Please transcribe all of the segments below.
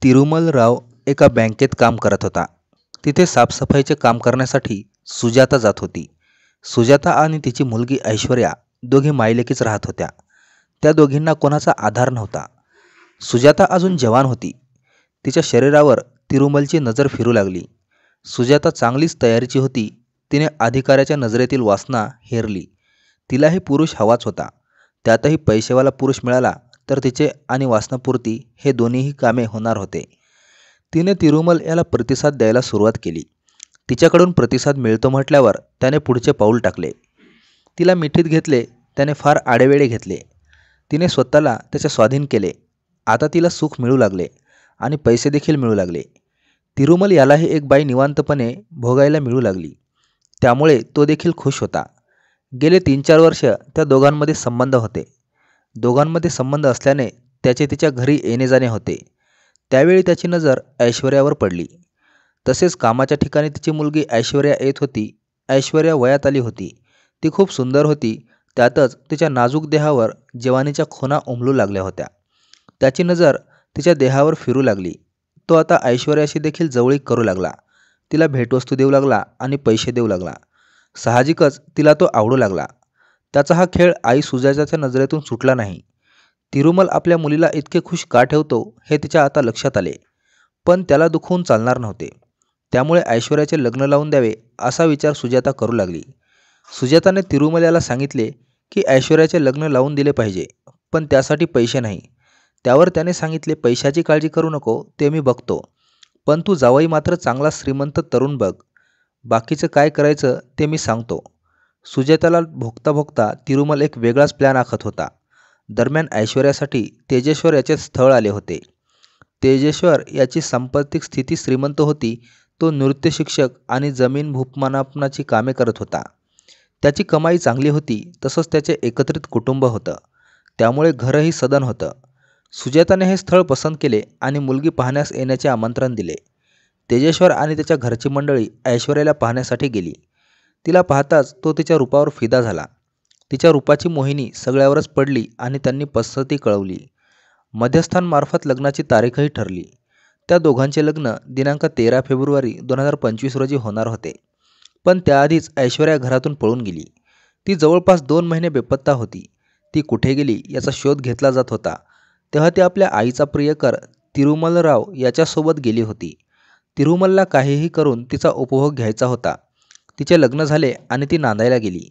तिरुमलराव एका बँकेत काम करत होता. तिथे साफसफाईचे काम करण्यासाठी सुजाता जात होती. सुजाता आणि तिची मुलगी ऐश्वर्या दोघी मायलेकीच राहत होत्या. त्या दोघींना कोणाचा आधार नव्हता. सुजाता अजून जवान होती. तिच्या शरीरावर तिरुमलची नजर फिरू लागली. सुजाता चांगलीच तयारीची होती. तिने अधिकाऱ्याच्या नजरेतील वासना हेरली. तिलाही पुरुष हवाच होता. त्यातही पैसेवाला पुरुष मिळाला तर तिचे आणि वासनापूर्ती हे दोन्हीही कामे होणार होते. तिने तिरुमल याला प्रतिसाद द्यायला सुरुवात केली. तिच्याकडून प्रतिसाद मिळतो म्हटल्यावर त्याने पुढचे पाऊल टाकले. तिला मिठीत घेतले. त्याने फार आडेवेळे घेतले. तिने स्वतःला त्याच्या स्वाधीन केले. आता तिला सुख मिळू लागले आणि पैसे देखील मिळू लागले. तिरुमल यालाही एक बाई निवांतपणे भोगायला मिळू लागली. त्यामुळे तो देखील खुश होता. गेले 3-4 वर्ष त्या दोघांमध्ये संबंध होते. दोघांमध्ये संबंध असल्याने त्याचे तिच्या घरी येणे जाणे होते. त्यावेळी त्याची नजर ऐश्वर्यावर पडली. तसेच कामाच्या ठिकाणी तिची मुलगी ऐश्वर्या येत होती. ऐश्वर्या वयात आली होती. ती खूप सुंदर होती. त्यातच तिच्या नाजूक देहावर जवानीच्या खुणा उमलू लागल्या होत्या. त्याची नजर तिच्या देहावर फिरू लागली. तो आता ऐश्वर्याशी देखील जवळीक करू लागला. तिला भेटवस्तू देऊ लागला आणि पैसे देऊ लागला. साहजिकच तिला तो आवडू लागला. त्याचा हा खेळ आई सुजाताच्या नजरेतून सुटला नाही. तिरुमल आपल्या मुलीला इतके खुश का ठेवतो हे तिच्या आता लक्षात आले. पण त्याला दुखवून चालणार नव्हते. त्यामुळे ऐश्वर्याचे लग्न लावून द्यावे असा विचार सुजाता करू लागली. सुजाताने तिरुमल याला सांगितले की ऐश्वर्याचे लग्न लावून दिले पाहिजे, पण त्यासाठी पैसे नाही. त्यावर त्याने सांगितले, पैशाची काळजी करू नको, ते मी बघतो, पण तू जावई मात्र चांगला श्रीमंत तरुण बघ. बाकीचं काय करायचं ते मी सांगतो. सुजाताला भोगता भोगता तिरुमल एक वेगळाच प्लॅन आखत होता. दरम्यान ऐश्वर्यासाठी तेजेश्वर याचे स्थळ आले होते. तेजेश्वर याची सांपत्तिक स्थिती श्रीमंत होती. तो नृत्य शिक्षक आणि जमीन भूपमापनाची कामे करत होता. त्याची कमाई चांगली होती. तसंच त्याचे एकत्रित कुटुंब होतं. त्यामुळे घरही सदन होतं. सुजाताने हे स्थळ पसंत केले आणि मुलगी पाहण्यास येण्याचे आमंत्रण दिले. तेजेश्वर आणि त्याच्या घरची मंडळी ऐश्वर्याला पाहण्यासाठी गेली. तिला पाहताच तो तिच्या रूपावर फिदा झाला. तिच्या रूपाची मोहिनी सगळ्यावरच पडली आणि त्यांनी पसंती कळवली. मध्यस्थांमार्फत लग्नाची तारीखही ठरली. त्या दोघांचे लग्न दिनांक 13 फेब्रुवारी 2025 रोजी होणार होते. पण त्याआधीच ऐश्वर्या घरातून पळून गेली. ती जवळपास 2 महिने बेपत्ता होती. ती कुठे गेली याचा शोध घेतला जात होता. तेव्हा ती आपल्या आईचा प्रियकर तिरुमलराव याच्यासोबत गेली होती. तिरुमलला काहीही करून तिचा उपभोग घ्यायचा होता. तिचे लग्न झाले आणि ती नांदायला गेली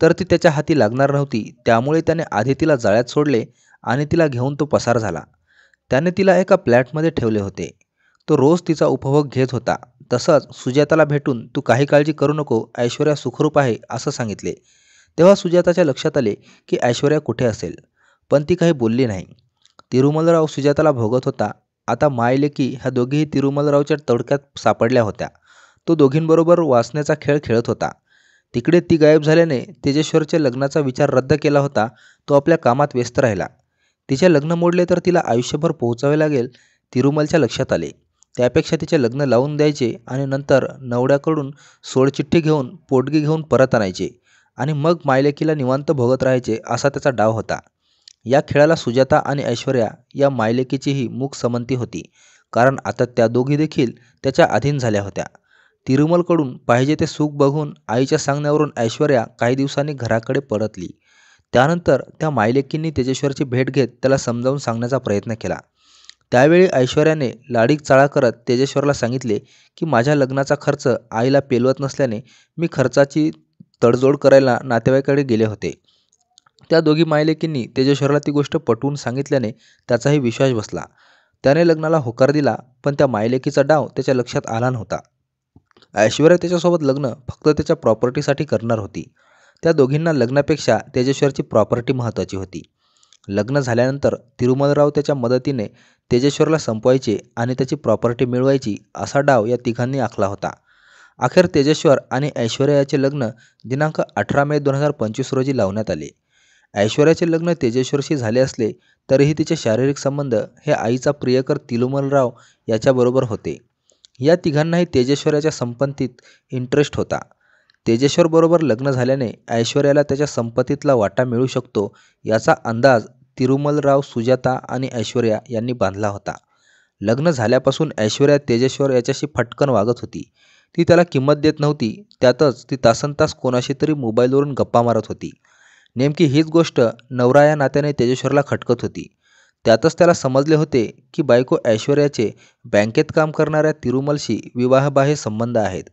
तर ती त्याच्या हाती लागणार नव्हती. त्यामुळे त्याने आधी तिला जाळ्यात सोडले आणि तिला घेऊन तो पसार झाला. त्याने तिला एका फ्लॅटमध्ये ठेवले होते. तो रोज तिचा उपभोग घेत होता. तसंच सुजाताला भेटून तू काही काळजी करू नको, ऐश्वर्या सुखरूप आहे असं सांगितले. तेव्हा सुजाताच्या लक्षात आले की ऐश्वर्या कुठे असेल, पण ती काही बोलली नाही. तिरुमलराव सुजाताला भोगत होता. आता मायलेकी ह्या दोघीही तिरुमलरावच्या तडक्यात सापडल्या होत्या. तो दोघींबरोबर वासनेचा खेळ खेळत होता. तिकडे ती गायब झाल्याने तेजेश्वरच्या लग्नाचा विचार रद्द केला होता. तो आपल्या कामात व्यस्त राहिला. तिचे लग्न मोडले तर तिला आयुष्यभर पोहोचावे लागेल. तिरुमलच्या लक्षात आले. त्यापेक्षा तिचे लग्न लावून द्यायचे आणि नंतर नवऱ्याकडून सोडचिठ्ठी घेऊन पोटगी घेऊन परत आणायचे आणि मग मायलेकीला निवांत भोगत राहायचे असा त्याचा डाव होता. या खेळाला सुजाता आणि ऐश्वर्या या मायलेकीचीही मूक संमती होती, कारण आता त्या दोघी देखील त्याच्या अधीन झाल्या होत्या. तिरुमलकडून पाहिजे ते सुख बघून आईच्या सांगण्यावरून ऐश्वर्या काही दिवसांनी घराकडे परतली. त्यानंतर त्या मायलेकींनी तेजेश्वरची भेट घेत त्याला समजावून सांगण्याचा प्रयत्न केला. त्यावेळी ऐश्वर्याने लाडीक चाळा करत तेजेश्वरला सांगितले की माझ्या लग्नाचा खर्च आईला पेलवत नसल्याने मी खर्चाची तडजोड करायला नातेवाईकाकडे गेले होते. त्या दोघी मायलेकींनी तेजेश्वरला ती गोष्ट पटवून सांगितल्याने त्याचाही विश्वास बसला. त्याने लग्नाला होकार दिला. पण त्या मायलेकीचा डाव त्याच्या लक्षात आला नव्हता. ऐश्वर्या त्याच्यासोबत लग्न फक्त त्याच्या प्रॉपर्टीसाठी करणार होती. त्या दोघींना लग्नापेक्षा तेजेश्वरची प्रॉपर्टी महत्त्वाची होती. लग्न झाल्यानंतर तिरुमलराव त्याच्या मदतीने तेजेश्वरला संपवायचे आणि त्याची प्रॉपर्टी मिळवायची असा डाव या तिघांनी आखला होता. अखेर तेजेश्वर आणि ऐश्वर्या याचे लग्न दिनांक 18 मे 2025 रोजी लावण्यात आले. ऐश्वर्याचे लग्न तेजेश्वरशी झाले असले तरीही तिचे शारीरिक संबंध हे आईचा प्रियकर तिरुमलराव याच्याबरोबर होते. या तिघांनाही तेजेश्वराच्या संपत्तीत इंटरेस्ट होता. तेजेश्वरबरोबर लग्न झाल्याने ऐश्वर्याला त्याच्या संपत्तीतला वाटा मिळू शकतो याचा अंदाज तिरुमलराव, सुजाता आणि ऐश्वर्या यांनी बांधला होता. लग्न झाल्यापासून ऐश्वर्या तेजेश्वर याच्याशी फटकन वागत होती. ती त्याला किंमत देत नव्हती. त्यातच ती तासनतास कोणाशी तरी मोबाईलवरून गप्पा मारत होती. नेमकी हीच गोष्ट नवरा या नात्याने तेजेश्वरला खटकत होती. त्यातच त्याला समजले होते की बायको ऐश्वर्याचे बँकेत काम करणाऱ्या तिरुमलशी विवाहबाह्य संबंध आहेत.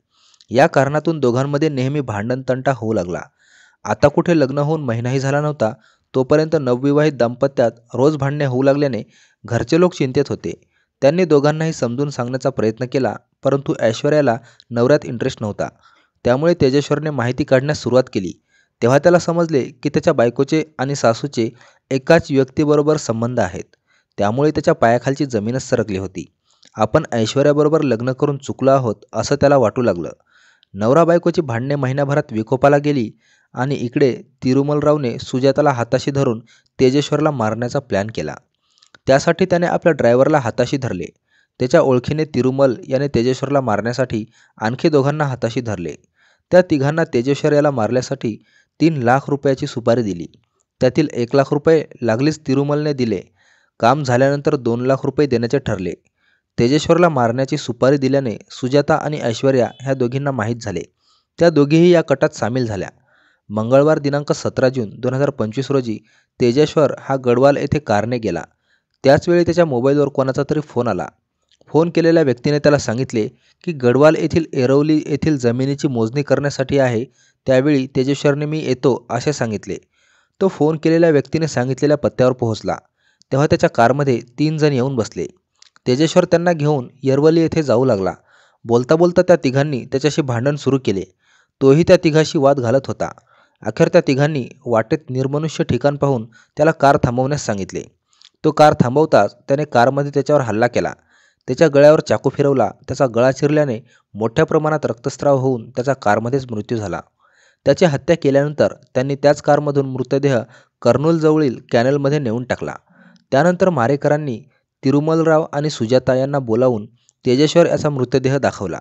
या कारणातून दोघांमध्ये नेहमी भांडणतंटा होऊ लागला. आता कुठे लग्न होऊन महिनाही झाला नव्हता, तोपर्यंत नवविवाहित दाम्पत्यात रोज भांडणे होऊ लागल्याने घरचे लोक चिंतेत होते. त्यांनी दोघांनाही समजून सांगण्याचा प्रयत्न केला, परंतु ऐश्वर्याला नवऱ्यात इंटरेस्ट नव्हता. त्यामुळे तेजेश्वरने माहिती काढण्यास सुरुवात केली. तेव्हा त्याला समजले की त्याच्या बायकोचे आणि सासूचे एकाच व्यक्तीबरोबर संबंध आहेत. त्यामुळे त्याच्या पायाखालची जमीनच सरकली होती. आपण ऐश्वर्याबरोबर लग्न करून चुकलो आहोत असं त्याला वाटू लागलं. नवरा बायकोची भांडणे महिन्याभरात विकोपाला गेली आणि इकडे तिरुमलरावने सुजाताला हाताशी धरून तेजेश्वरला मारण्याचा प्लॅन केला. त्यासाठी त्याने आपल्या ड्रायव्हरला हाताशी धरले. त्याच्या ओळखीने तिरुमल याने तेजेश्वरला मारण्यासाठी आणखी दोघांना हाताशी धरले. त्या तिघांना तेजेश्वर याला मारल्यासाठी 3 लाख रुपयाची सुपारी दिली. त्यातील 1 लाख रुपये लागलीच तिरुमलने दिले. काम झाल्यानंतर 2 लाख रुपये देण्याचे ठरले. तेजेश्वरला मारण्याची सुपारी दिल्याने सुजाता आणि ऐश्वर्या ह्या दोघींना माहीत झाले. त्या दोघीही या कटात सामील झाल्या. मंगळवार दिनांक 17 जून 2025 रोजी तेजेश्वर हा गडवाल येथे कारने गेला. त्याचवेळी त्याच्या मोबाईलवर कोणाचा तरी फोन आला. फोन केलेल्या व्यक्तीने त्याला सांगितले की गडवाल येथील एरवली येथील जमिनीची मोजणी करण्यासाठी आहे. त्यावेळी तेजेश्वरने मी येतो असे सांगितले. तो फोन केलेल्या व्यक्तीने सांगितलेल्या पत्त्यावर पोहोचला. तेव्हा त्याच्या कारमध्ये 3 जण येऊन बसले. तेजेश्वर त्यांना घेऊन येरवली येथे जाऊ लागला. बोलता बोलता त्या तिघांनी त्याच्याशी भांडण सुरू केले. तोही त्या तिघाशी वाद घालत होता. अखेर त्या तिघांनी वाटेत निर्मनुष्य ठिकाण पाहून त्याला कार थांबवण्यास सांगितले. तो कार थांबवताच त्याने कारमध्ये त्याच्यावर हल्ला केला. त्याच्या गळ्यावर चाकू फिरवला. त्याचा गळा चिरल्याने मोठ्या प्रमाणात रक्तस्राव होऊन त्याचा कारमध्येच मृत्यू झाला. त्याची हत्या केल्यानंतर त्यांनी त्याच कारमधून मृतदेह कर्नूलजवळील कॅनलमध्ये नेऊन टाकला. त्यानंतर मारेकरांनी तिरुमलराव आणि सुजाता यांना बोलावून तेजेश्वर याचा मृतदेह दाखवला.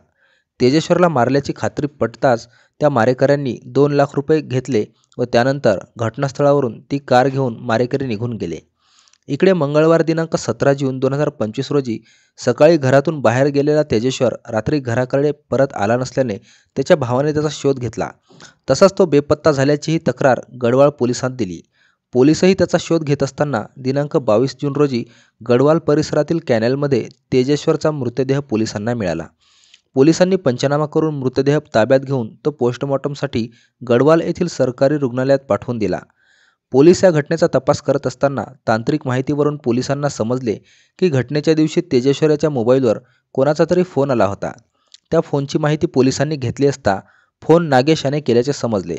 तेजेश्वरला मारल्याची खात्री पटताच त्या मारेकऱ्यांनी 2 लाख रुपये घेतले व त्यानंतर घटनास्थळावरून ती कार घेऊन मारेकरी निघून गेले. इकडे मंगळवार दिनांक 17 जून 2025 रोजी सकाळी घरातून बाहेर गेलेला तेजेश्वर रात्री घराकडे परत आला नसल्याने त्याच्या भावाने त्याचा शोध घेतला. तसाच तो बेपत्ता झाल्याचीही तक्रार गडवाल पोलिसांत दिली. पोलिसही त्याचा शोध घेत असताना दिनांक 22 जून रोजी गडवाल परिसरातील कॅनलमध्ये तेजेश्वरचा मृतदेह पोलिसांना मिळाला. पोलिसांनी पंचनामा करून मृतदेह ताब्यात घेऊन तो पोस्टमॉर्टमसाठी गडवाल येथील सरकारी रुग्णालयात पाठवून दिला. पोलीस या घटनेचा तपास करत असताना तांत्रिक माहितीवरून पोलिसांना समजले की घटनेच्या दिवशी तेजेश्वर याच्या मोबाईलवर कोणाचा तरी फोन आला होता. त्या फोनची माहिती पोलिसांनी घेतली असता फोन नागेश याने केल्याचे समजले.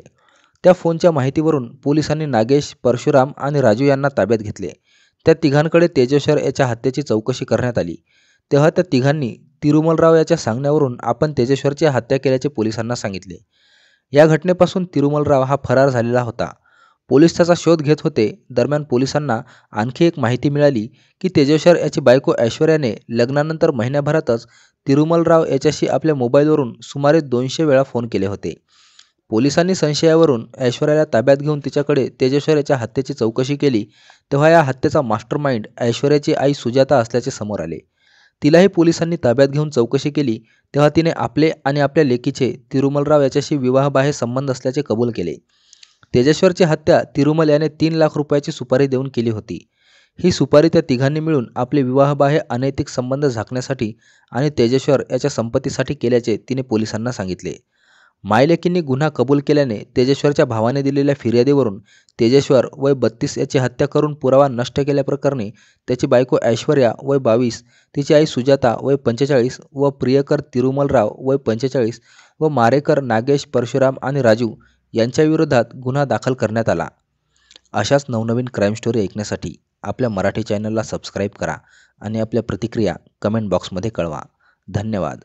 त्या फोनच्या माहितीवरून पोलिसांनी नागेश, परशुराम आणि राजू यांना ताब्यात घेतले. त्या तिघांकडे तेजेश्वर याच्या हत्येची चौकशी करण्यात आली. तेव्हा त्या तिघांनी तिरुमलराव याच्या सांगण्यावरून आपण तेजेश्वरची हत्या केल्याचे पोलिसांना सांगितले. या घटनेपासून तिरुमलराव हा फरार झालेला होता. पोलीस त्याचा शोध घेत होते. दरम्यान पोलिसांना आणखी एक माहिती मिळाली की तेजेश्वर याची बायको ऐश्वर्याने लग्नानंतर महिन्याभरातच तिरुमलराव याच्याशी आपल्या मोबाईलवरून सुमारे 200 वेळा फोन केले होते. पोलिसांनी संशयावरून ऐश्वर्याला ताब्यात घेऊन तिच्याकडे तेजेश्वर याच्या हत्येची चौकशी केली. तेव्हा या हत्येचा मास्टरमाइंड ऐश्वर्याची आई सुजाता असल्याचे समोर आले. तिलाही पोलिसांनी ताब्यात घेऊन चौकशी केली. तेव्हा तिने आपले आणि आपल्या लेकीचे तिरुमलराव याच्याशी विवाहबाह्य संबंध असल्याचे कबूल केले. तेजेश्वरची हत्या तिरुमल याने 3 लाख रुपयाची सुपारी देऊन केली होती. ही सुपारी त्या तिघांनी मिळून आपले विवाहबाह्य अनैतिक संबंध झाकण्यासाठी आणि तेजेश्वर याच्या संपत्तीसाठी केल्याचे तिने पोलिसांना सांगितले. मायलेकींनी गुन्हा कबूल केल्याने तेजेश्वरच्या भावाने दिलेल्या फिर्यादीवरून तेजेश्वर वय 32 याची हत्या करून पुरावा नष्ट केल्याप्रकरणी त्याची बायको ऐश्वर्या वय 22, तिची आई सुजाता वय 45 व प्रियकर तिरुमलराव वय 45 व मारेकर नागेश, परशुराम आणि राजू यांच्या विरोधात गुन्हा दाखल करण्यात आला. अशाच नवनवीन क्राईम स्टोरी ऐकण्यासाठी आपल्या मराठी चॅनलला सबस्क्राईब करा आणि आपल्या प्रतिक्रिया कमेंट बॉक्समध्ये कळवा. धन्यवाद.